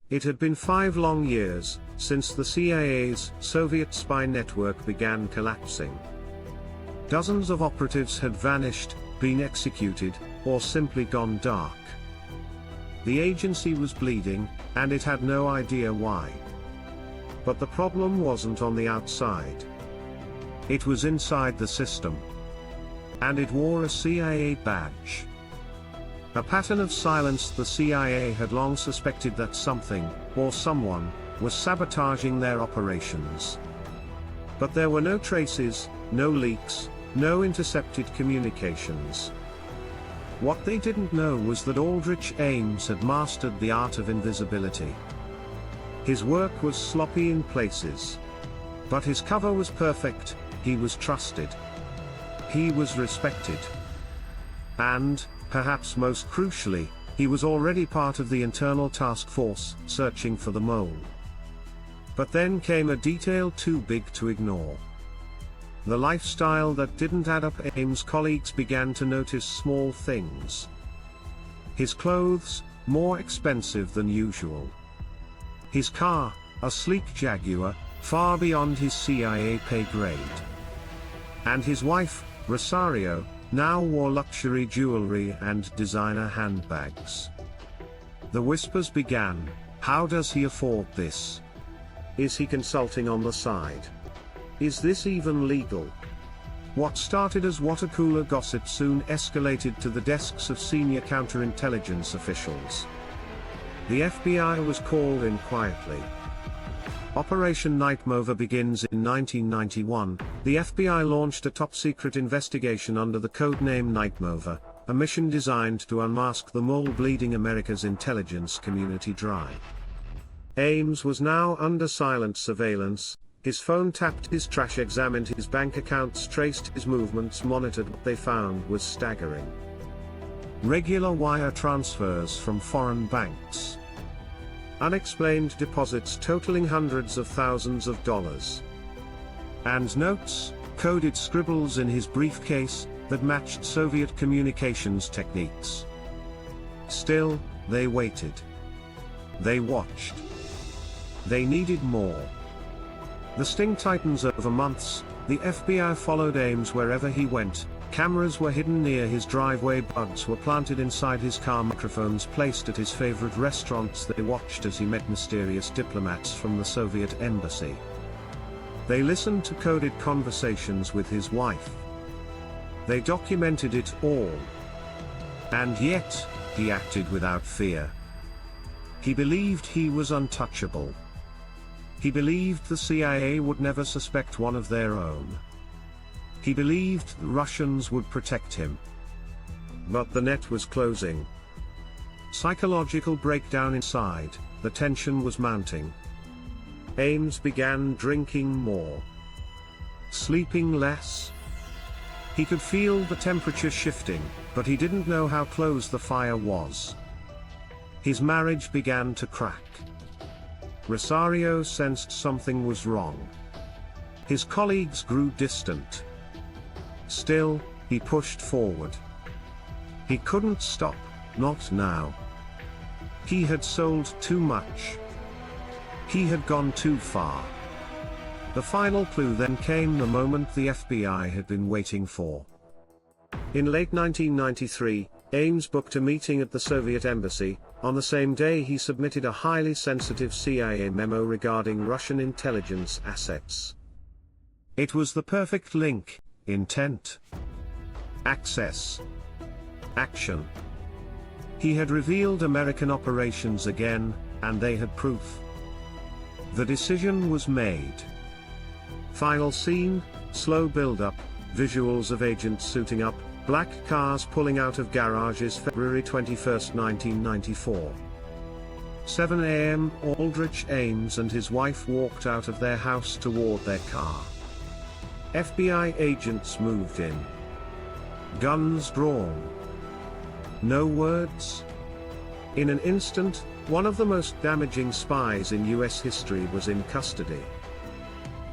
It had been 5 long years since the CIA's Soviet spy network began collapsing. Dozens of operatives had vanished, been executed, or simply gone dark. The agency was bleeding, and it had no idea why. But the problem wasn't on the outside. It was inside the system. And it wore a CIA badge. A pattern of silence. The CIA had long suspected that something, or someone, was sabotaging their operations. But there were no traces, no leaks, no intercepted communications. What they didn't know was that Aldrich Ames had mastered the art of invisibility. His work was sloppy in places. But his cover was perfect. He was trusted. He was respected. And, perhaps most crucially, he was already part of the internal task force searching for the mole. But then came a detail too big to ignore. The lifestyle that didn't add up. Ames' colleagues began to notice small things. His clothes, more expensive than usual. His car, a sleek Jaguar, far beyond his CIA pay grade. And his wife, Rosario, now wore luxury jewelry and designer handbags. The whispers began. How does he afford this? Is he consulting on the side? Is this even legal? What started as water-cooler gossip soon escalated to the desks of senior counterintelligence officials. The FBI was called in quietly. Operation Nightmover begins in 1991. The FBI launched a top-secret investigation under the codename Nightmover, a mission designed to unmask the mole bleeding America's intelligence community dry. Ames was now under silent surveillance. His phone tapped, his trash examined, his bank accounts traced, his movements monitored. What they found was staggering. Regular wire transfers from foreign banks. Unexplained deposits totaling hundreds of thousands of dollars. And notes, coded scribbles in his briefcase, that matched Soviet communications techniques. Still, they waited. They watched. They needed more. The sting tightens. Over months, the FBI followed Ames wherever he went. Cameras were hidden near his driveway, bugs were planted inside his car, microphones placed at his favorite restaurants. They watched as he met mysterious diplomats from the Soviet embassy. They listened to coded conversations with his wife. They documented it all. And yet, he acted without fear. He believed he was untouchable. He believed the CIA would never suspect one of their own. He believed the Russians would protect him. But the net was closing. Psychological breakdown inside, the tension was mounting. Ames began drinking more. Sleeping less. He could feel the temperature shifting, but he didn't know how close the fire was. His marriage began to crack. Rosario sensed something was wrong. His colleagues grew distant. Still, he pushed forward. He couldn't stop, not now. He had sold too much. He had gone too far. The final clue then came, the moment the FBI had been waiting for. In late 1993, Ames booked a meeting at the Soviet embassy. On the same day he submitted a highly sensitive CIA memo regarding Russian intelligence assets. It was the perfect link: intent, access, action. He had revealed American operations again, and they had proof. The decision was made. Final scene, slow build-up, visuals of agents suiting up, black cars pulling out of garages. February 21, 1994. 7 a.m. Aldrich Ames and his wife walked out of their house toward their car. FBI agents moved in. Guns drawn. No words. In an instant, one of the most damaging spies in US history was in custody.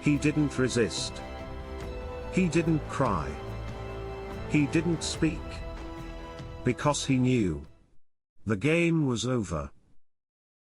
He didn't resist. He didn't cry. He didn't speak. Because he knew. The game was over.